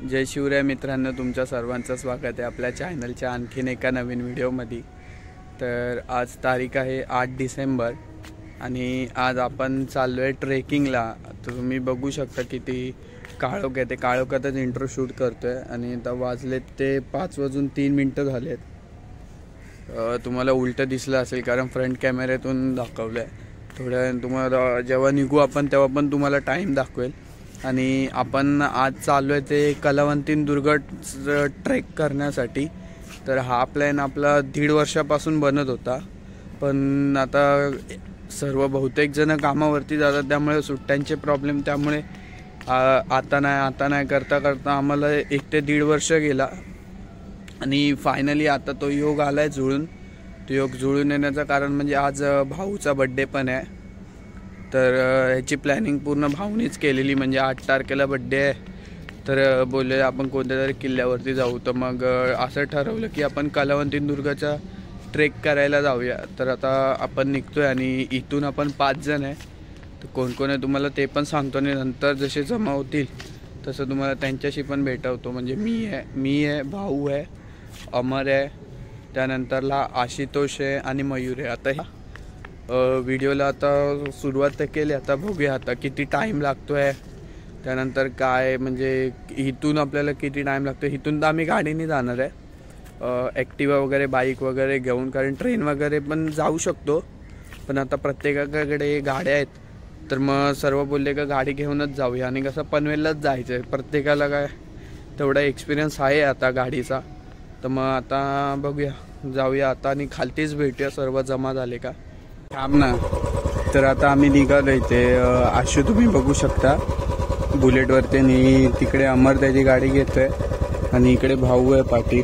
जय शिवराय मित्रांनो, तुमच्या सर्वांचं स्वागत आहे आपल्या चॅनलच्या आणखीन एका नवीन व्हिडिओमध्ये। तर आज तारीख आहे 8 डिसेंबर आणि आज आपण चाललो आहे ट्रेकिंगला। तर तुम्ही बघू शकता किती काळोख आहे, ते काळोखातच इंट्रो शूट करतो आहे आणि आता वाजलेत ते 5:03 झालेत। तुम्हाला उलटं दिसलं असेल कारण फ्रंट कॅमेऱ्यातून दाखवलं आहे। थोड्या तुम्हाला जेव्हा निघू आपण तेव्हा पण तुम्हाला टाईम दाखवेल। आणि आपण आज चाललो आहे ते कलावंतीन दुर्ग ट्रेक करण्यासाठी। तर हा प्लॅन आपला 1.5 वर्षापासून बनत होता, पण आता सर्व बहुतेक जण कामावरती जातात त्यामुळे सुट्ट्यांचे प्रॉब्लेम, त्यामुळे आता नाही करता करता आम्हाला 1 ते 1.5 वर्ष गेला आणि फायनली आता तो योग आला आहे जुळून। तो योग जुळून येण्याचं कारण म्हणजे आज भाऊचा बड्डे पण आहे। तर ह्याची प्लॅनिंग पूर्ण भाऊनीच केलेली, म्हणजे 8 तारखेला बड्डे आहे। तर बोलले आपण कोणत्या तरी किल्ल्यावरती जाऊ, तर मग असं ठरवलं की आपण कलावंतीन दुर्गाचा ट्रेक करायला जाऊया। तर आता आपण निघतोय आणि इथून आपण 5 जण आहे। तर कोण कोण आहे तुम्हाला ते पण सांगतो आणि नंतर जसे जमा होतील तसं तुम्हाला त्यांच्याशी पण भेटवतो। म्हणजे मी आहे, भाऊ आहे, अमर आहे, त्यानंतरला आशुतोष आहे आणि मयूर आहे। आता व्हिडिओला आता सुरुवात तर केली, आता बघूया आता किती टाईम लागतो आहे, त्यानंतर काय म्हणजे इथून आपल्याला किती टाईम लागतो। इथून तर आम्ही गाडीने जाणार आहे, ॲक्टिवा वगैरे बाईक वगैरे घेऊन, कारण ट्रेन वगैरे पण जाऊ शकतो, पण आता प्रत्येकाकडे गाड्या आहेत। तर मग सर्व बोलले का गाडी घेऊनच जाऊया आणि कसं पनवेललाच जायचं आहे, प्रत्येकाला काय तेवढा एक्सपिरियन्स आहे आता गाडीचा। तर मग आता बघूया, जाऊया आता आणि खालतीच भेटूया सर्व जमा झाले का थांब ना। तर आता आम्ही निघालो इथे, आशू तुम्ही बघू शकता बुलेटवरती आणि तिकडे अमर त्याची गाडी घेतोय आणि इकडे भाऊ आहे पाठी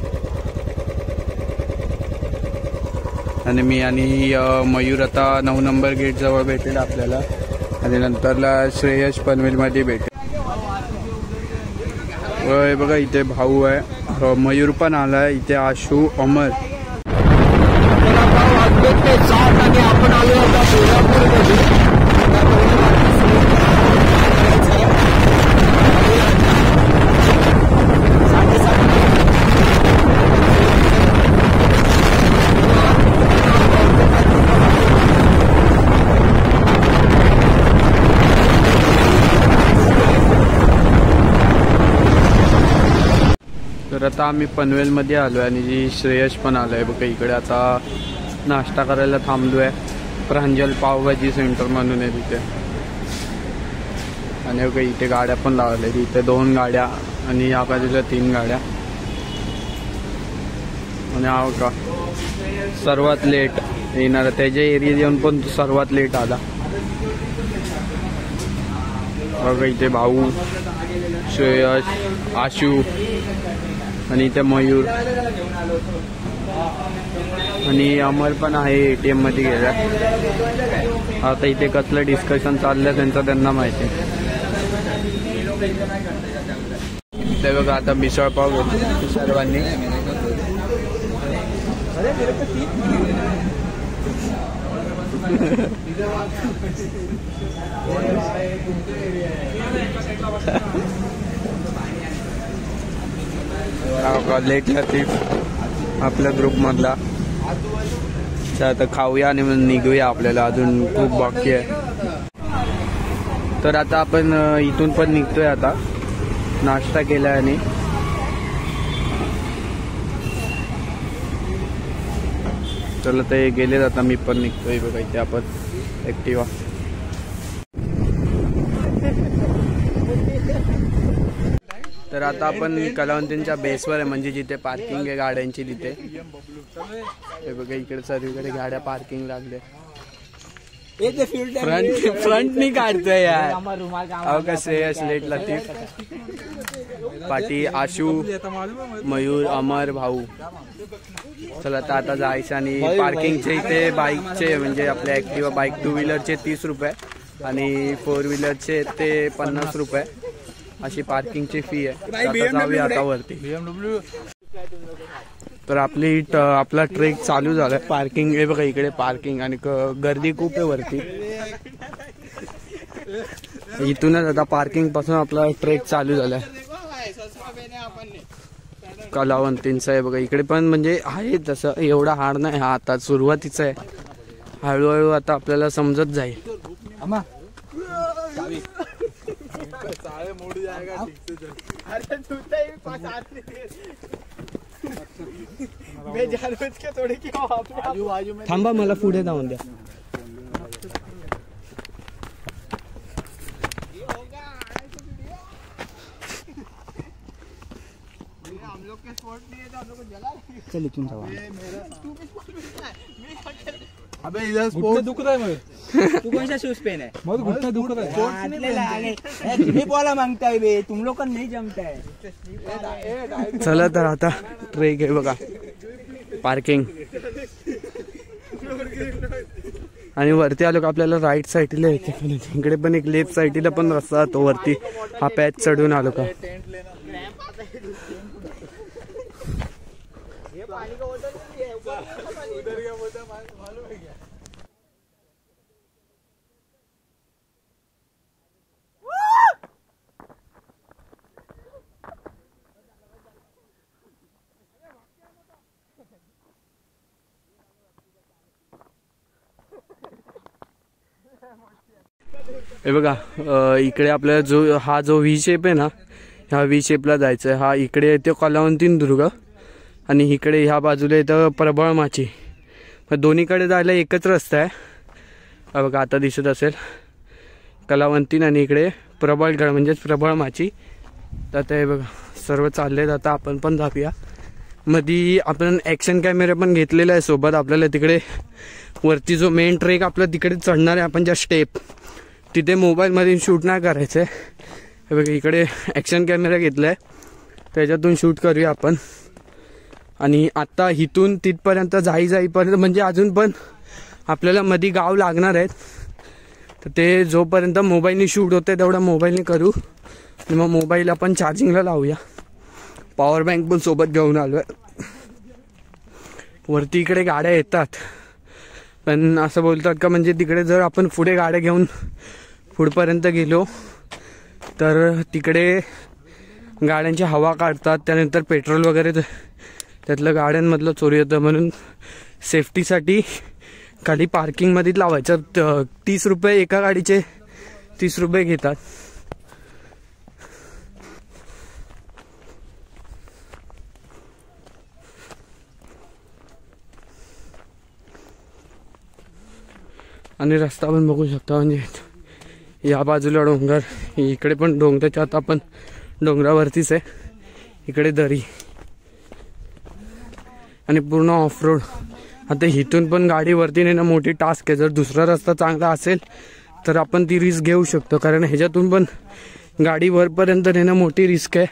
आणि मी आणि मयूर आता 9 नंबर गेट जवळ भेटेल आपल्याला आणि नंतरला श्रेयश पनवेलमध्ये भेटेल। बघा इथे भाऊ आहे, मयूर पण आला इथे, आशू, अमर। आपण आलो होता सोलापूरमध्ये। तर आता आम्ही पनवेलमध्ये आलो आहे आणि श्रेयश पण आलो आहे बघा इकडे। आता नाश्ता करायला थांबलो आहे, प्रांजल पावभाजी सेंटर म्हणून आहे तिथे। आणि बघा इथे गाड्या पण लावल्या, इथे 2 गाड्या आणि या बाजूला 3 गाड्या। आणि हा का सर्वात लेट येणार, त्याच्या एरिया येऊन पण सर्वात लेट आला। बघा इथे भाऊ, श्रेयश, आशू आणि इथे मयूर आणि अमर पण आहे, ATM मध्ये गेला। आता इथे कसलं डिस्कशन चाललंय त्यांचं त्यांना माहिती। ते बघा आता मिसळ पाव सर्वांनी। लेट लतीफ आपल्या ग्रुप मधला। आता खाऊया आणि निघूया, आपल्याला अजून खूप बाकी आहे। तर आता आपण इथून पण निघतोय, आता नाश्ता केला आणि चला ते गेले, आता मी पण निघतोय बघा इथे आपण ॲक्टिवा। तर आता आपण कलावंतींच्या बेसवर आहे, म्हणजे जिथे पार्किंग आहे गाड्यांची तिथे। हे बघा इकडे सर्वीकडे गाड्या पार्किंग लागले। फ्रंटनी काढतोय यार। अहो कसे लेट लतीफ पाटी, आशू, मयूर, अमर, भाऊ। चला आता जायचं आणि पार्किंगचे इथे बाईकचे म्हणजे आपल्या ॲक्टिवा बाईक 2 व्हीलरचे 30 रुपये आणि 4 व्हीलरचे ते 50 रुपये अशी पार्किंगची फी आहे। जाऊया आता वरती। तर आपला ट्रेक चालू झाला। पार्किंग आहे बघा इकडे, पार्किंग आणि गर्दी खूप आहे वरती। इथूनच आता पार्किंग पासून आपला ट्रेक चालू झालाय। कलावंतींचं आहे बघा. इकडे पण म्हणजे आहे तसं एवढा हार्ड नाही. हा आता सुरुवातीचा आहे. हळूहळू आता आपल्याला समजत जाईल. थांबा मला पुढे जाऊन द्या. चल इथून जाऊ. अबे इधर स्पोर्ट दुख रहा है मुझे. तू कौन सा शूज पहना है? बहुत घुटना दुख रहा है. तुम्ही बोला मांगता है बे, तुम लोग का नहीं जमता है. चला तर आता ट्रेक आहे बघा. पार्किंग आणि वरती आलो का आपल्याला राईट साईडला येते. इकडे पण एक लेफ्ट साईडला पण रस्ता तो वरती. हा पॅच चढून आलो का हे बघा. इकडे आपल्याला जो व्ही शेप आहे ना, ह्या व्ही शेपला जायचं आहे. हा इकडे येतो कलावंतीनदुर्ग आणि इकडे ह्या बाजूला येतं प्रबळमाची. दोन्हीकडे जायला एकच रस्ता आहे. हा बघा आता दिसत असेल कलावंतीन आणि इकडे प्रबळगड म्हणजेच प्रबळमाची. तर आता हे बघा सर्व चालले. आता आपण पण जाऊया. मध्ये आपण ॲक्शन कॅमेरा पण घेतलेला आहे सोबत. आपल्याला तिकडे वरती जो मेन ट्रेक आपला तिकडे चढणार आहे आपण ज्या स्टेप, तिथे मोबाईलमध्ये शूट नाही करायचं आहे. हे बघा इकडे ॲक्शन कॅमेरा घेतला आहे, त्याच्यातून शूट करूया आपण. आणि आत्ता इथून तिथपर्यंत जाईपर्यंत म्हणजे अजून पण आपल्याला मध्ये गाव लागणार आहेत. तर ते जोपर्यंत मोबाईलने शूट होते तेवढा मोबाईलने करू. आणि मग मोबाईल आपण चार्जिंगला लावूया. पॉवर बँक पण सोबत घेऊन आलो आहे. वरती इकडे गाड्या येतात, पण असं बोलतात का म्हणजे तिकडे जर आपण पुढे गाड्या घेऊन पुढपर्यंत गेलो तर तिकडे गाड्यांची हवा काढतात, त्यानंतर पेट्रोल वगैरे त्यातलं गाड्यांमधलं चोरी होतं. म्हणून सेफ्टीसाठी खाली पार्किंगमध्येच लावायचं. 30 रुपये एका गाडीचे 30 रुपये घेतात. आणि रस्ता पण बघू शकता. म्हणजे या बाजूला डोंगर, इकडे पण डोंगराच्या आता आपण डोंगरावरतीच आहे. इकडे दरी आणि पूर्ण ऑफ रोड. आता इथून पण गाडीवरती नेणं मोठी टास्क आहे. जर दुसरा रस्ता चांगला असेल तर आपण ती रिस्क घेऊ शकतो, कारण ह्याच्यातून पण गाडी वरपर्यंत नेणं मोठी रिस्क आहे.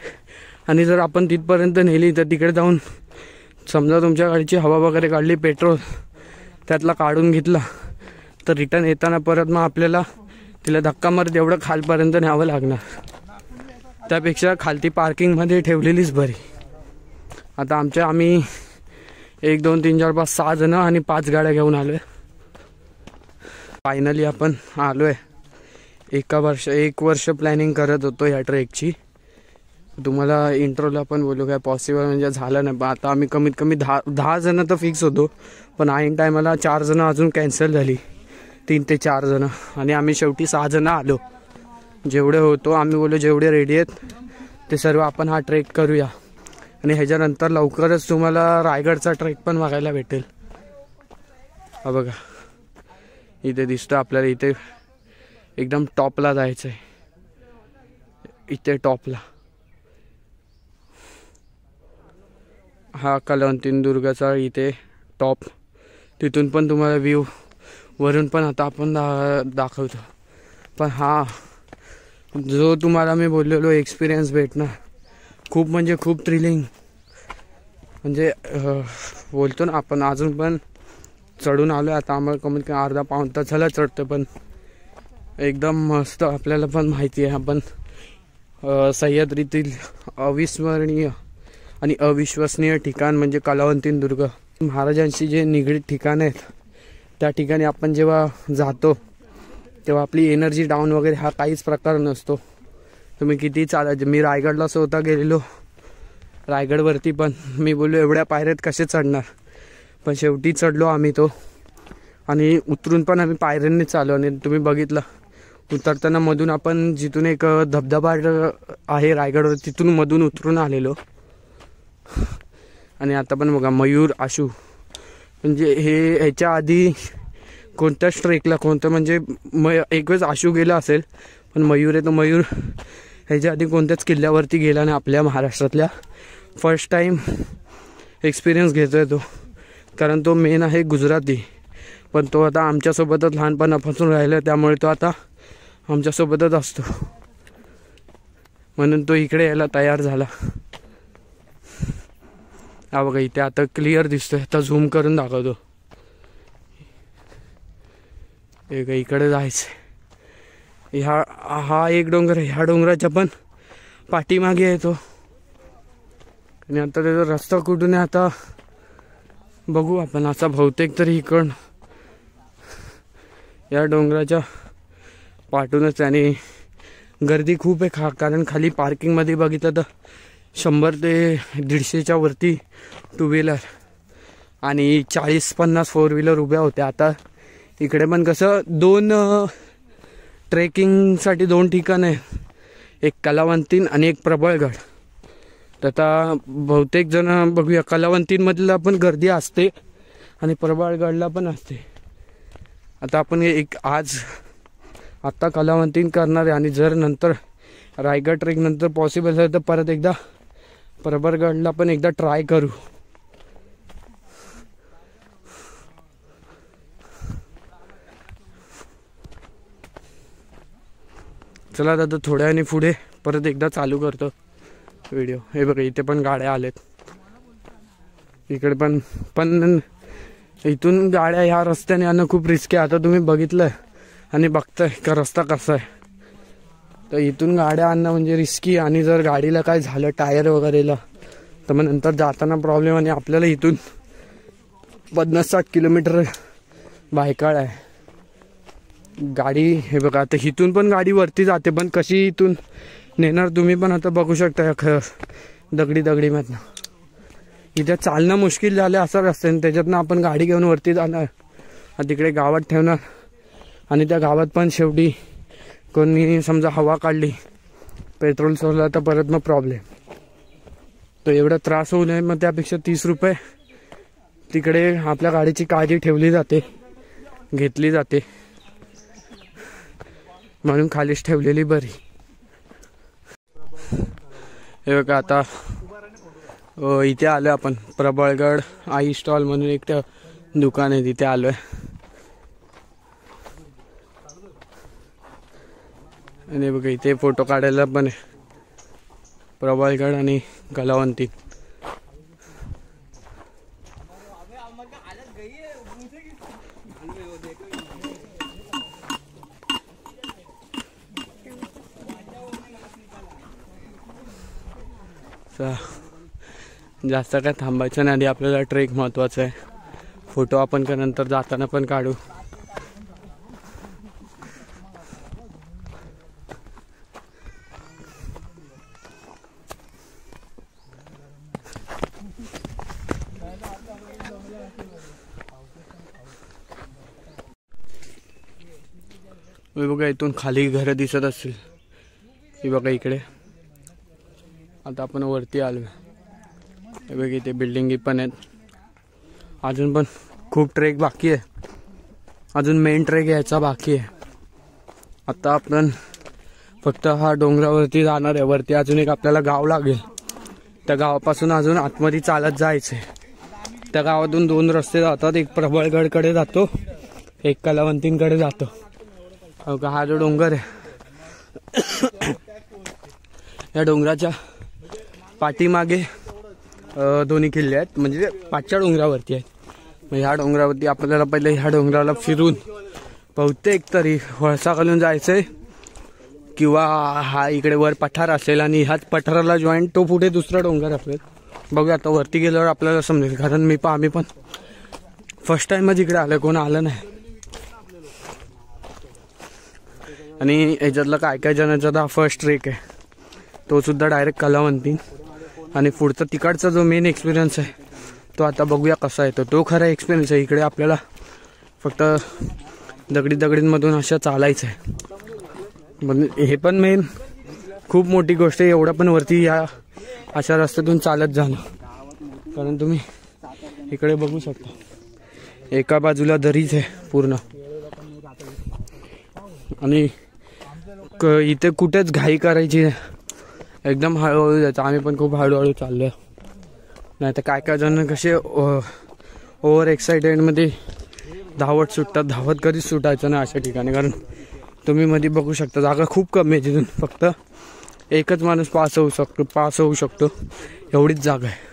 आणि जर आपण तिथपर्यंत नेली तर तिकडे जाऊन समजा तुमच्या गाडीची हवा वगैरे काढली, पेट्रोल त्यातला काढून घेतला, तर रिटर्न येताना परत मग आपल्याला तिला धक्का मारत एवढं खालपर्यंत न्यावं लागणार. त्यापेक्षा खालती पार्किंगमध्ये ठेवलेलीच बरी. आता आम्ही 1 2 3 4 5 6 जण आणि 5 गाड्या घेऊन आलोय. फायनली आपण आलोय. 1 वर्ष प्लॅनिंग करत होतो या ट्रेकची. तुम्हाला इंट्रोला पण बोलू काय पॉसिबल म्हणजे झालं नाही. पण आता आम्ही कमीत कमी 10 जण तर फिक्स होतो, पण ऐन टायमाला 4 जण अजून कॅन्सल झाली. 3 ते 4 जण आणि आम्ही शेवटी 6 जण आलो. जेवढे होतो आम्ही बोललो जेवढे रेडी आहेत ते सर्व आपण हा ट्रेक करूया. आणि ह्याच्यानंतर लवकरच तुम्हाला रायगडचा ट्रेक पण बघायला भेटेल. हा बघा इथे दिसतं आपल्याला. इथे एकदम टॉपला जायचं आहे. इथे टॉपला हा कलावंतीनदुर्गाचा इथे टॉप. तिथून पण तुम्हाला व्ह्यू वरून पण आता आपण दाखवतो. पण हा जो तुम्हाला मी बोललेलो एक्सपिरियन्स भेटणार खूप म्हणजे खूप थ्रिलिंग. म्हणजे बोलतो ना आपण अजून पण चढून आलो. आता आम्हाला कमीत कमी अर्धा पाऊण तास झाला चढतो, पण एकदम मस्त. आपल्याला पण माहिती आहे आपण सह्याद्रीतील अविस्मरणीय आणि अविश्वसनीय ठिकाण म्हणजे कलावंतीनदुर्ग. महाराजांशी जे निगडीत ठिकाण आहेत त्या ठिकाणी आपण जेव्हा जातो तेव्हा आपली एनर्जी डाऊन वगैरे हा काहीच प्रकार नसतो. तुम्ही किती चालायचे. मी रायगडला स्वतः गेलेलो रायगडवरती पण मी बोललो एवढ्या पायऱ्यात कसे चढणार, पण शेवटी चढलो आम्ही तो. आणि उतरून पण आम्ही पायऱ्यांनीच चालू. आणि तुम्ही बघितलं उतरताना मधून आपण जिथून एक धबधबा आहे रायगडवर तिथून मधून उतरून आलेलो. आणि आता पण बघा मयूर आशू, म्हणजे हे ह्याच्या आधी कोणत्याच ट्रेकला कोणतं म्हणजे एक वेळेस आशू गेला असेल, पण मयूर आहे तो मयूर ह्याच्या आधी कोणत्याच किल्ल्यावरती गेला नाही आपल्या महाराष्ट्रातल्या. फर्स्ट टाईम एक्सपिरियन्स घेतो आहे तो, कारण तो मेन आहे गुजराती, पण तो आता आमच्यासोबतच लहानपणापासून राहिला, त्यामुळे तो आता आमच्यासोबतच असतो, म्हणून तो इकडे यायला तयार झाला. हा बघा इथे आता क्लिअर दिसतोय, आता झूम करून दाखवतो. इकडे जायचं. हा एक डोंगर आहे, ह्या डोंगराच्या पण पाठीमागे आहे तो. आणि आता त्याचा रस्ता कुठून आहे आता बघू आपण. असा बहुतेक तरी इकडं या डोंगराच्या पाठूनच. आणि गर्दी खूप आहे कारण खाली पार्किंगमध्ये बघितलं तर 100 ते 150च्या वरती 2 व्हीलर आणि 40-50 4 व्हीलर उभ्या होत्या. आता इकडे पण कसं 2 ट्रेकिंगसाठी 2 ठिकाणं आहे, एक कलावंतीन आणि एक प्रबळगड. तर आता बहुतेक जण बघूया, कलावंतींमधला पण गर्दी असते आणि प्रबळगडला पण असते. आता आपण आत्ता कलावंतीन करणार आहे, आणि जर नंतर रायगड ट्रेक नंतर पॉसिबल झालं तर परत एकदा प्रबळगडला पण एकदा ट्राय करू. चला आता थोड्या वेळाने पुढे परत एकदा चालू करतो व्हिडिओ. हे बघा इथे पण गाड्या आलेत, इकडे पण इथून गाड्या ह्या रस्त्याने आणणं खूप रिस्की आहे. आता तुम्ही बघितलंय आणि बघताय का रस्ता कसा आहे, तर इथून गाड्या आणणं म्हणजे रिस्की. आणि जर गाडीला काय झालं टायर वगैरेला तर मग नंतर जाताना प्रॉब्लेम. आणि आपल्याला इथून 50-60 किलोमीटर बायकाळ आहे गाडी. हे बघा आता इथून पण गाडी वरती जाते, पण कशी इथून नेणार तुम्ही पण आता बघू शकता. दगडी मधनं इथे चालणं मुश्किल झालं असं रस्त्याने, त्याच्यातनं आपण गाडी घेऊन वरती जाणार, तिकडे गावात ठेवणार. आणि त्या गावात पण शेवटी कोणी समजा हवा काढली, पेट्रोल सोडला तर परत मग प्रॉब्लेम. तर एवढा त्रास होऊ नये, मग त्यापेक्षा 30 रुपये तिकडे आपल्या गाडीची काळजी ठेवली जाते, घेतली जाते, म्हणून खालीच ठेवलेली बरी. हे बघा आता इथे आलो आपण, प्रबळगड आई स्टॉल म्हणून एक दुकान आहे, तिथे आलोय. आणि बघा इथे फोटो काढायला पण आहे, प्रबळगड आणि कलावंती. जास्त काय थांबायचं नाही, आधी आपल्याला ट्रेक महत्त्वाचं आहे. फोटो आपण का नंतर जाताना पण काढू. बघा इथून खाली घरं दिसत असतील, हे बघा इकडे. आता आपण वरती आलो, हे बघा इथे बिल्डिंगी पण आहेत. अजून पण खूप ट्रेक बाकी आहे, अजून मेन ट्रेक यायचा बाकी आहे. आता आपण फक्त हा डोंगरावरती जाणार आहे. वरती अजून एक आपल्याला गाव लागेल, त्या गावापासून अजून आतमध्ये चालत जायचं आहे. त्या गावातून 2 रस्ते जातात, एक प्रबळगडकडे जातो, एक कलावंतींकडे जातो. हा जो डोंगर आहे, या डोंगराच्या पाठीमागे 2 किल्ले आहेत, म्हणजे 5च्या डोंगरावरती आहेत. मग ह्या डोंगरावरती आपल्याला पहिले ह्या डोंगराला फिरून बहुतेक तरी वळसा घालून जायचंय, किंवा हा इकडे वर पठार असेल आणि ह्याच पठाराला जॉईंट तो पुढे दुसरा डोंगर असेल. बघूया आता वरती गेल्यावर आपल्याला समजेल, कारण आम्ही पण फर्स्ट टाइमच इकडे आलं, कोण आलं नाही. आणि ह्याच्यातलं काय जणांचा हा फर्स्ट ट्रेक आहे, तो सुद्धा डायरेक्ट कलावंती. आणि पुढचा तिकडचा जो मेन एक्सपिरियन्स आहे तो आता बघूया कसा येतो. तो खरा एक्सपिरियन्स आहे. इकडे आपल्याला फक्त दगडींमधून अशा चालायचं आहे. पण हे पण मेन खूप मोठी गोष्ट आहे, एवढा पण वरती या अशा रस्त्यातून चालत जाणं. कारण तुम्ही इकडे बघू शकता एका बाजूला दरीच आहे पूर्ण, आणि इथे कुठेच घाई करायची नाही, एकदम हळूहळू जायचं. आम्ही पण खूप हळूहळू चाललोय. नाही तर काय जण कसे ओव्हर एक्साइटेडमध्ये धावत सुटतात. धावत कधीच सुटायचं नाही अशा ठिकाणी, कारण तुम्ही मध्ये बघू शकता जागा खूप कमी आहे. तिथून फक्त एकच माणूस पास होऊ शकतो एवढीच जागा आहे.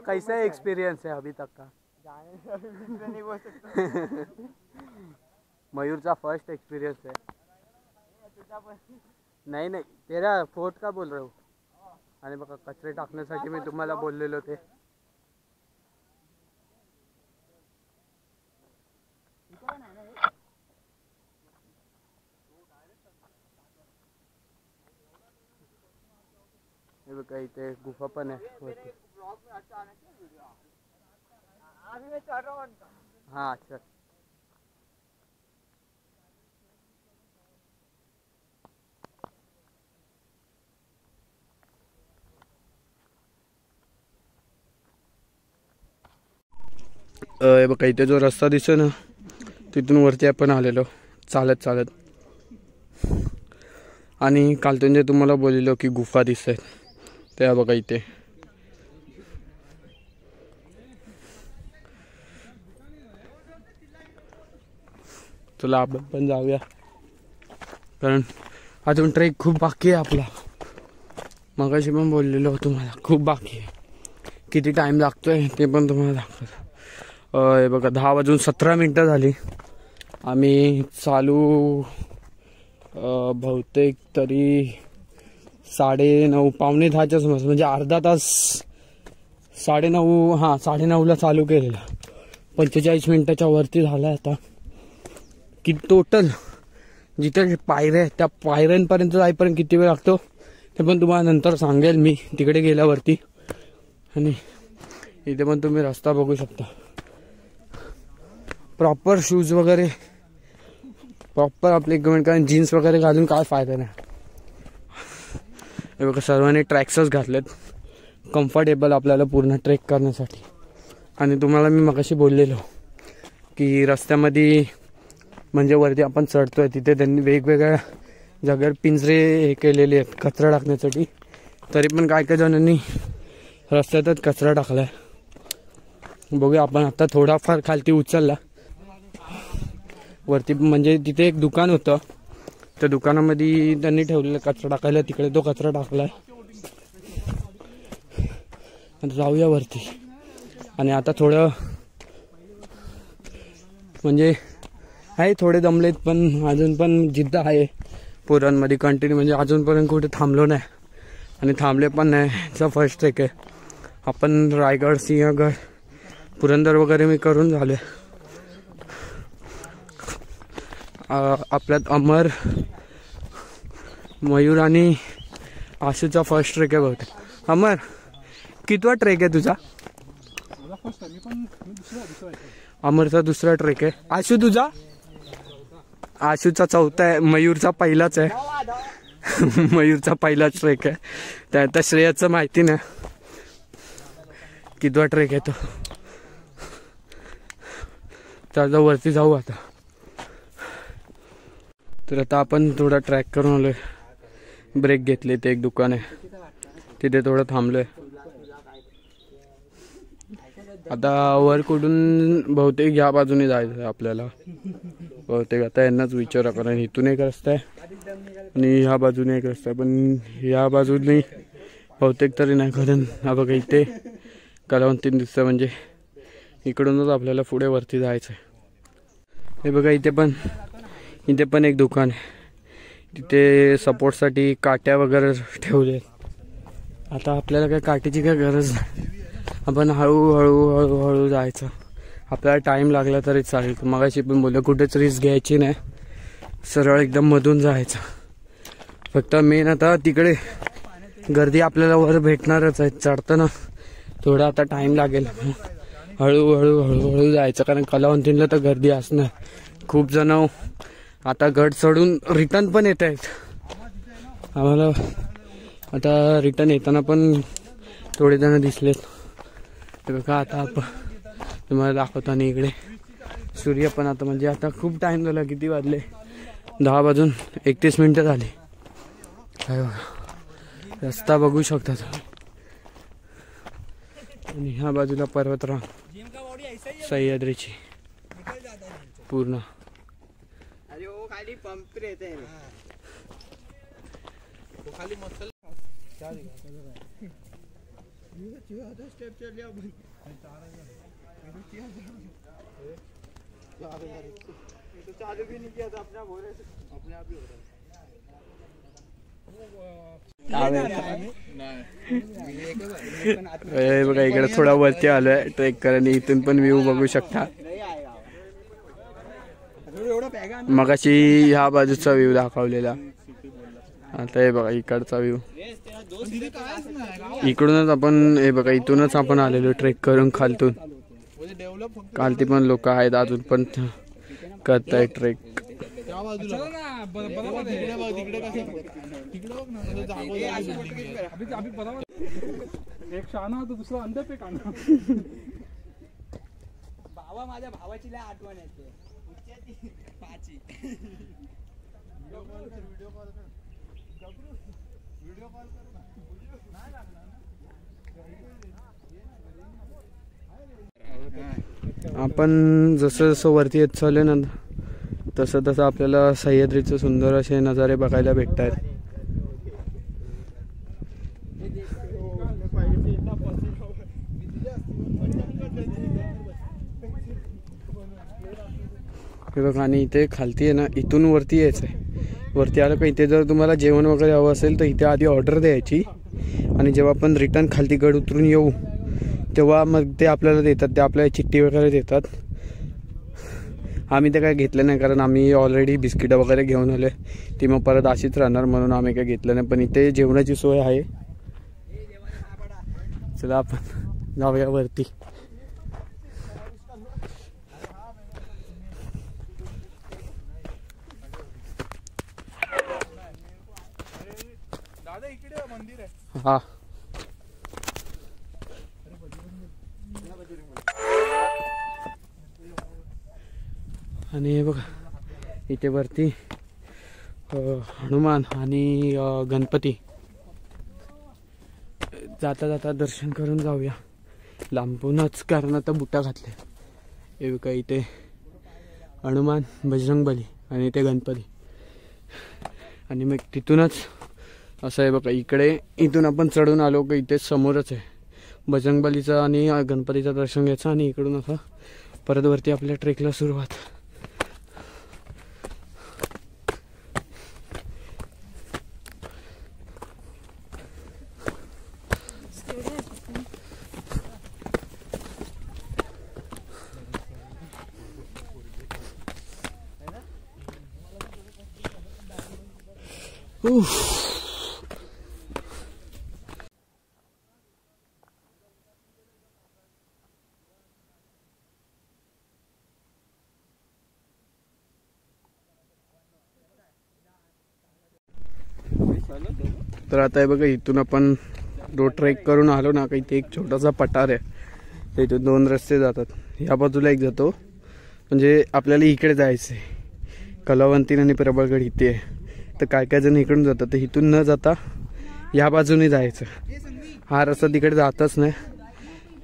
कैसा एक्सपीरियंस है अभी तक का? मयूरचा फर्स्ट एक्सपीरियंस है. नाही तेरा फोर्ट का बोल रहा हूँ. आणि बघा कचरे टाकण्यासाठी मी तुम्हाला बोललेलो ते. हे बघा इथे गुफा पण आहे वरती. हाँ अच्छा. हे बघा इथे जो रस्ता दिसतो ना तिथून वरती आपण आलेलो चालत. आणि कालतून जे तुम्हाला बोललेलो की गुफा दिसत आहेत त्या बघा इथे. चला आपण पण जाऊया, कारण अजून ट्रेक खूप बाकी आहे आपला. मगाशी पण बोललेलो तुम्हाला खूप बाकी आहे. किती टाइम लागतोय ते पण तुम्हाला दाखवतो. हे बघा 10:17 झाली. आम्ही चालू बहुतेक तरी 9:30 पावणे 10च्या समज, म्हणजे अर्धा तास. 9:30ला चालू केलेला. 45 मिनिटाच्या वरती झाला आता. की टोटल जिथे पायऱ्या आहेत त्या पायऱ्यांपर्यंत जाईपर्यंत किती वेळ लागतो ते पण तुम्हाला नंतर सांगेल मी तिकडे गेल्यावरती. आणि इथे पण तुम्ही रस्ता बघू शकता. प्रॉपर शूज वगैरे प्रॉपर आपले इक्विपमेंट, कारण जीन्स वगैरे घालून काय फायदा नाही. हे बघा सर्वांनी ट्रॅक्सच घातलेत कम्फर्टेबल आपल्याला पूर्ण ट्रेक करण्यासाठी. आणि तुम्हाला मी मगाशी बोललेलो की रस्त्यामध्ये म्हणजे वरती आपण चढतोय तिथे त्यांनी वेगवेगळ्या जागेवर पिंजरे हे केलेले आहेत कचरा टाकण्यासाठी. तरी पण काय जणांनी रस्त्यातच कचरा टाकलाय. बघूया आपण आता थोडाफार खालती उचलला वरती, म्हणजे तिथे एक दुकान होतं त्या दुकानामध्ये त्यांनी ठेवलेला कचरा टाकायला, तिकडे तो कचरा टाकलाय. जाऊया वरती. आणि आता थोडं म्हणजे आहे थोडे दमलेत, पण अजून पण जिद्द आहे पोरांमध्ये कंटिन्यू, म्हणजे अजूनपर्यंत कुठे थांबलो नाही आणि थांबले पण नाही. चा फर्स्ट ट्रेक आहे. आपण रायगड, सिंहगड, पुरंदर वगैरे मी करून झाले. आपल्यात अमर, मयूर आणि आशूचा फर्स्ट ट्रेक आहे बहुतेक. अमर कितवा ट्रेक आहे तुझा? अमरचा दुसरा ट्रेक आहे. आशू तुझा? आशूचा चौथा आहे. मयूरचा पहिलाच आहे. मयूरचा पहिलाच ट्रेक आहे. त्या श्रेयाचं माहिती नाही कितवा ट्रेक आहे तो. त्याला वरती जाऊ आता. तर आता आपण थोडा ट्रॅक करून आलोय. ब्रेक घेतले. ते एक दुकान आहे तिथे थोडं थांबलोय. आता वर कुठून बहुतेक या बाजूने जायचं आहे आपल्याला. बहुतेक आता यांनाच विचारा, कारण इथून एक रस्ता आहे आणि ह्या बाजूने एक रस्ता आहे. पण ह्या बाजूने बहुतेक तरी नाही, कारण हा बघा इथे कलावंतीन दिसतं, म्हणजे इकडूनच आपल्याला पुढे वरती जायचं आहे. हे बघा इथे पण एक दुकान आहे, तिथे सपोर्टसाठी काट्या वगैरे ठेवले. आता आपल्याला काय काठीची काय गरज नाही, आपण हळूहळू जायचं. आपल्याला टाईम लागला तरी चालेल. मगाशी पण बोललो कुठेच रिस्क घ्यायची नाही, सरळ एकदम मधून जायचं. फक्त मेन आता तिकडे गर्दी आपल्याला वर भेटणारच आहे, चढताना थोडा आता टाईम लागेल. हळूहळू जायचं, कारण कलावंतीला तर गर्दी असणार. खूप जण आता गड चढून रिटर्न पण येत आहेत. आम्हाला आता रिटर्न येताना पण थोडे जण दिसलेत. ते बघा आता आपण तुम्हाला दाखवतो. आणि इकडे सूर्य पण आता म्हणजे आता खूप टाईम झाला. किती वाजले? 10:31 झाले. काय बघा रस्ता बघू शकता. आणि ह्या बाजूला पर्वतरांग सह्याद्रीची पूर्ण. बघा इकडे थोडा वरती आलोय ट्रेक करायला. इथून पण व्ह्यू बघू शकता. मगाशी ह्या बाजूचा व्ह्यू दाखवलेला, आता हे बघा इकडचा व्ह्यू. इकडूनच आपण हे बघा इथूनच आपण आलेलो ट्रेक करून खालतून. खालती पण लोक आहेत, अजून पण करताय ट्रेक. एक शाना होता, दुसरा अंडे पे काढणार. भावा माझ्या भावाची लय आठवण येते. आपण जसं जसं वरती येत चालले ना, तसं तसं आपल्याला सह्याद्रीचे सुंदर असे नजारे बघायला भेटत आहेत. हे बघा, आणि इथे खालती आहे ना, इथून वरती यायचं आहे. वरती आलं का इथे जर तुम्हाला जेवण वगैरे हवं असेल तर इथे आधी ऑर्डर द्यायची, आणि जेव्हा आपण रिटर्न खालती गड उतरून येऊ तेव्हा मग ते आपल्याला देतात. ते आपल्याला चिठ्ठी वगैरे देतात. आम्ही ते काय घेतलं नाही, कारण आम्ही ऑलरेडी बिस्किटं वगैरे घेऊन आले. ती मग परत अशीच राहणार, म्हणून आम्ही काय घेतलं नाही. पण इथे जेवणाची सोय आहे. चला आपण जाऊया वरती. हा आणि हे बघा इथे वरती हनुमान आणि गणपती. जाता जाता दर्शन करून जाऊया लांबूनच, कारण आता बुटा घातले. हे बघा इथे हनुमान, बजरंगबली आणि इथे गणपती. आणि मग तिथूनच असं आहे बघा, इकडे इथून आपण चढून आलो का इथे समोरच आहे बजरंगबलीचं आणि गणपतीचं दर्शन घ्यायचं. आणि इकडून असं परत वरती आपल्या ट्रेकला सुरुवात. तर आता हे बघा, इथून आपण रोड ट्रेक करून आलो ना का, इथे एक छोटासा पठार आहे. इथून 2 रस्ते जातात. या बाजूला एक जातो, म्हणजे आपल्याला इकडे जायचं आहे. कलावंतीन आणि प्रबळगड इथे आहे. तर काय काय जण इकडून जातात, तर इथून न जाता या बाजूने जायचं. हा रस्ता तिकडे जातच नाही,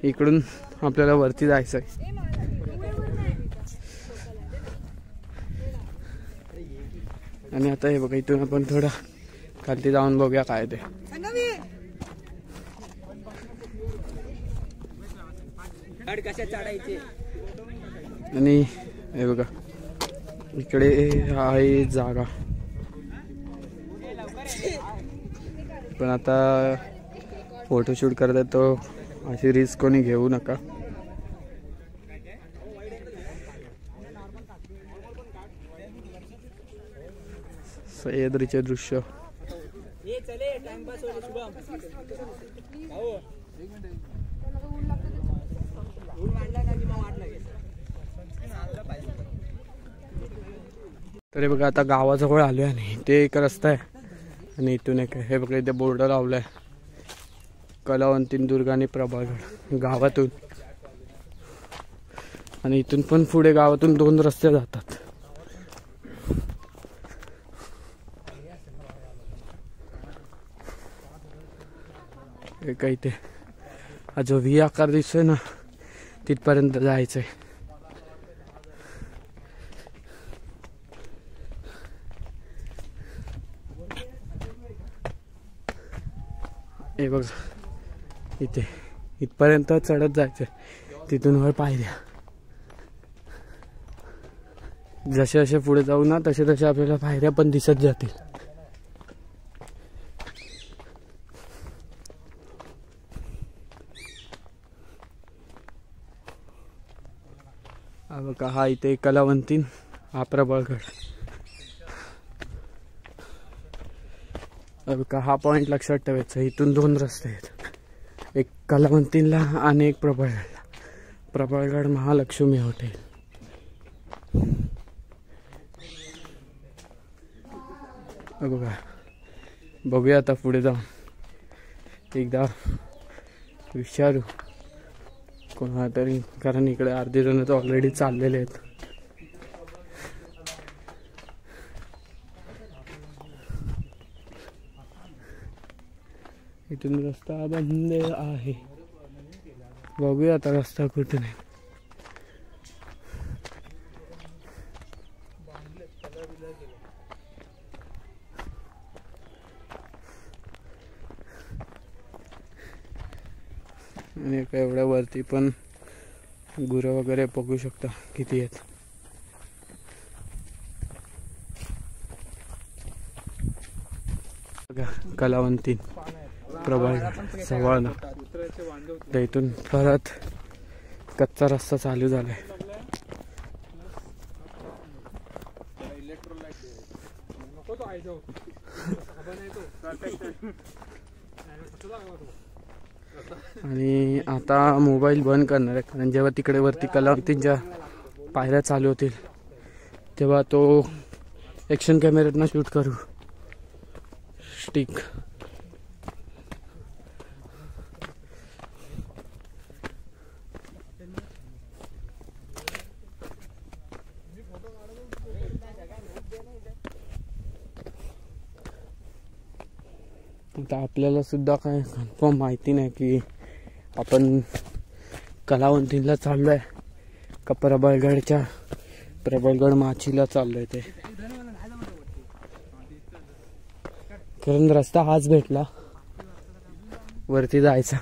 इकडून आपल्याला वरती जायचं आहे. आणि आता हे बघा, इथून आपण थोडा खालती जाऊन बघूया काय ते. कशा चढायचे आणि हे बघा इकडे आहे जागा, पण आता फोटोशूट करतात तो अशी रिस्क कोणी घेऊ नका. सह्याद्रीचे दृश्य. तर हे बघा आता गावाजवळ आलोय आणि ते एक रस्ता आहे आणि इथून एक हे बघा इथे बोर्ड लावलाय कलावंतीन दुर्ग आणि प्रभागड गावातून, आणि इथून पण पुढे गावातून 2 रस्ते जातात. एक इथे हा जो व्ही आकार दिसतोय ना तिथपर्यंत जायचंय. हे बघ इथे इथपर्यंत चढत जायचंय, तिथून वर पायऱ्या. जसे जसे पुढे जाऊ ना तसे तसे आपल्याला पायऱ्या पण दिसत जातील. हा बघा हा इथे कलावंतीन, हा प्रबळगड. बघा हा पॉइंट लक्षात ठेवायचा. इथून 2 रस्ते आहेत, एक कलावंतीनला आणि एक प्रबळगडला. प्रबळगड महालक्ष्मी हॉटेल. बघा बघूया आता पुढे जाऊन एकदा विचारू कोणा तरी, कारण इकडे अर्धे जण तर ऑलरेडी चाललेले आहेत. इथून रस्ता बंद आहे. बघूया आता रस्ता कुठून आहे. आणि एवढ्या वरती पण गुरं वगैरे बघू शकता किती आहेत. बघा कलावंतीन प्रभागड सवाळा. तर इथून परत कच्चा रस्ता चालू झालाय. आणि आता मोबाईल बंद करणार आहे, कारण जेव्हा तिकडे वरती कलावंतींच्या पायऱ्या चालू होतील तेव्हा तो ॲक्शन कॅमेऱ्यातनं शूट करू. स्टिक आता आपल्याला सुद्धा काय कन्फर्म माहिती नाही की आपण कलावंतीला चाललोय का प्रबळगड माचीला चाललोय. ते कारण रस्ता हाच भेटला वरती जायचा.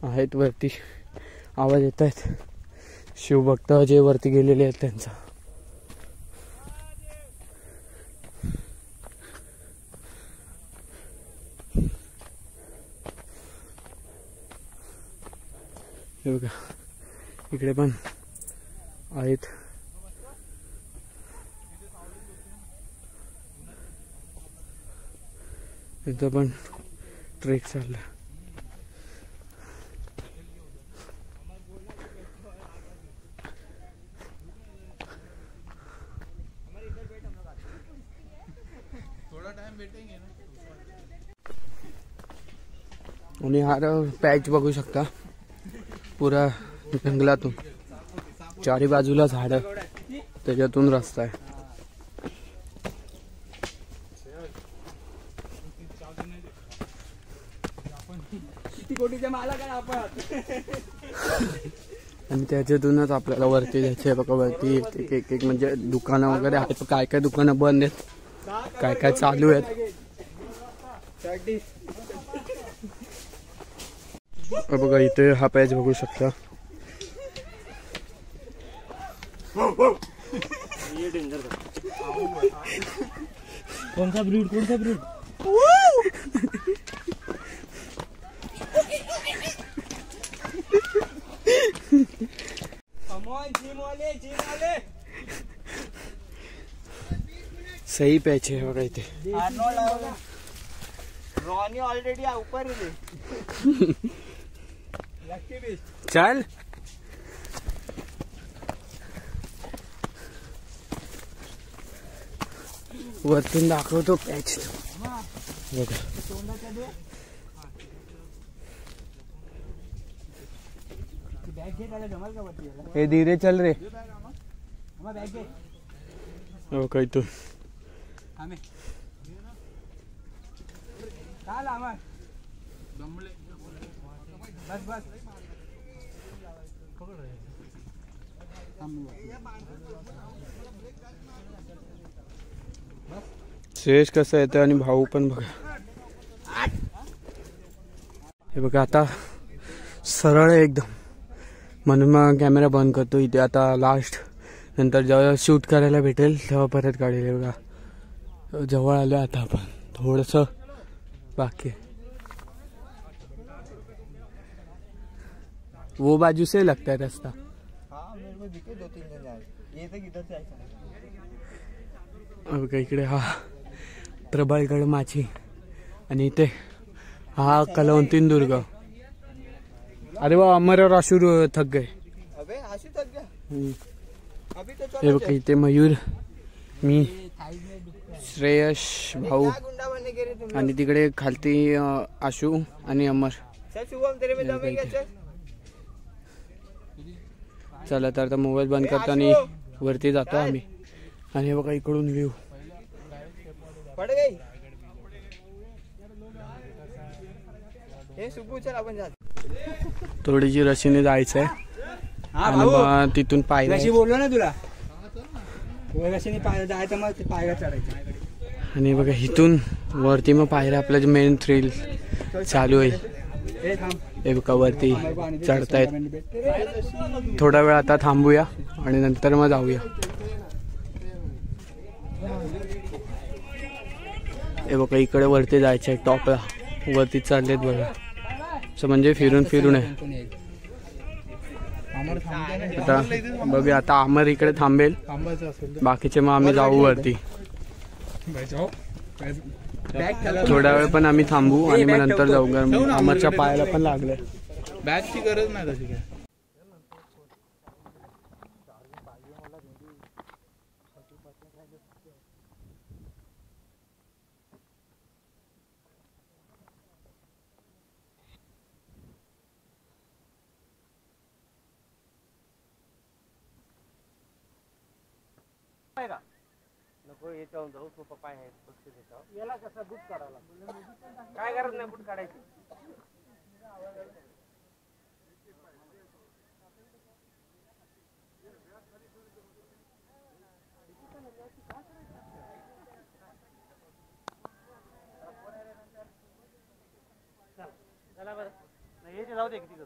आहेत वरती आवाज येत आहेत, शिवभक्त जे वरती गेलेले आहेत त्यांचा. हे बघा इकडे पण आहेत. इथं पण ट्रेक चालला. आणि हा पॅच बघू शकता पुरा जंगलातून, चारी बाजूला झाडं, त्याच्यातून रस्ता आहे. किती कोटीच्या मालक आहे आपण. आणि त्याच्यातूनच आपल्याला वरती जायचं आहे. बघा वरती एक एक एक म्हणजे दुकानं वगैरे आहेत. काय काय दुकानं बंद आहेत, काय काय चालू आहेत. बघा इथे हा पॅच बघू शकता. कोणता ब्रीड कोणता ब्रीड सही पॅच आहे बघा इथे. रॉनी ऑलरेडी ऊपर है. चल वरतून दाखवतो पॅच बघा. हे धीरे चल रे. हो काही तू श्रेयस कसं येतं आणि भाऊ पण बघा. हे बघा आता सरळ आहे एकदम, म्हणून मग कॅमेरा बंद करतो इथे. आता लास्ट नंतर जेव्हा शूट करायला भेटेल तेव्हा परत काढेल. बघा जवळ आलो आता आपण, थोडंसं बाकी है. वो बाजू से लगता है रास्ता. बघा इकडे हा प्रबळगड माची आणि इथे हा कलवंतीन दुर्ग. अरे वा अमर और आशु थक गए. हे बघा इथे मयूर, मी, श्रेयश, भाऊ आणि तिकडे खालती आशु आणि अमर. चला तर आता मोबाईल बंद करतो आणि वरती जातो आम्ही. आणि हे बघा इकडून व्ह्यू. थोडीशी रशीने जायचंय आणि मग तिथून पायऱ्या. बोललो ना तुला रशीने जायचं मग पायऱ्या चढायचं. आणि बघा इथून वरती मग पायऱ्या आपलं मेन थ्रिल चालू आहे. हे बघा वरती चढतायत. थोडा वेळ आता थांबूया आणि नंतर मग जाऊया. हे बघा इकडे वरती जायचं आहे टॉपला, वरती चाललेत बघा. असं म्हणजे फिरून फिरून आहे. आता बघूया, आता अमर इकडे थांबेल, बाकीचे मग आम्ही जाऊ वरती. थोडा वेळ पण आम्ही थांबू आणि मग नंतर जाऊ. कारण अमरच्या पायाला पण लागलंय. बॅगची गरज नाही तशी काय. नको याच्यावर जाऊ तो पप्पा आहे याला कसं बूट काढायला काय गरज नाही बूट काढायची. चला बरं नाही याचे जाऊ दे किती जण.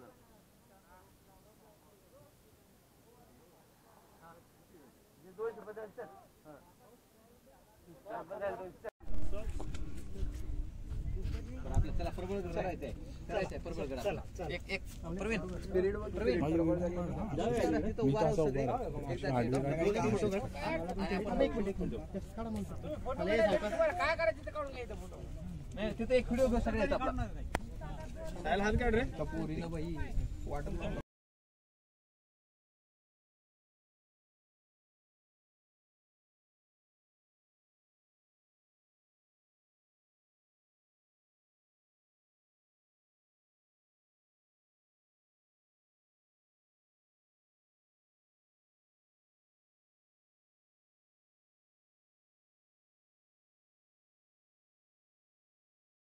तिथे एक व्हिडिओ सगळे येतात आपला. हात काढ रे.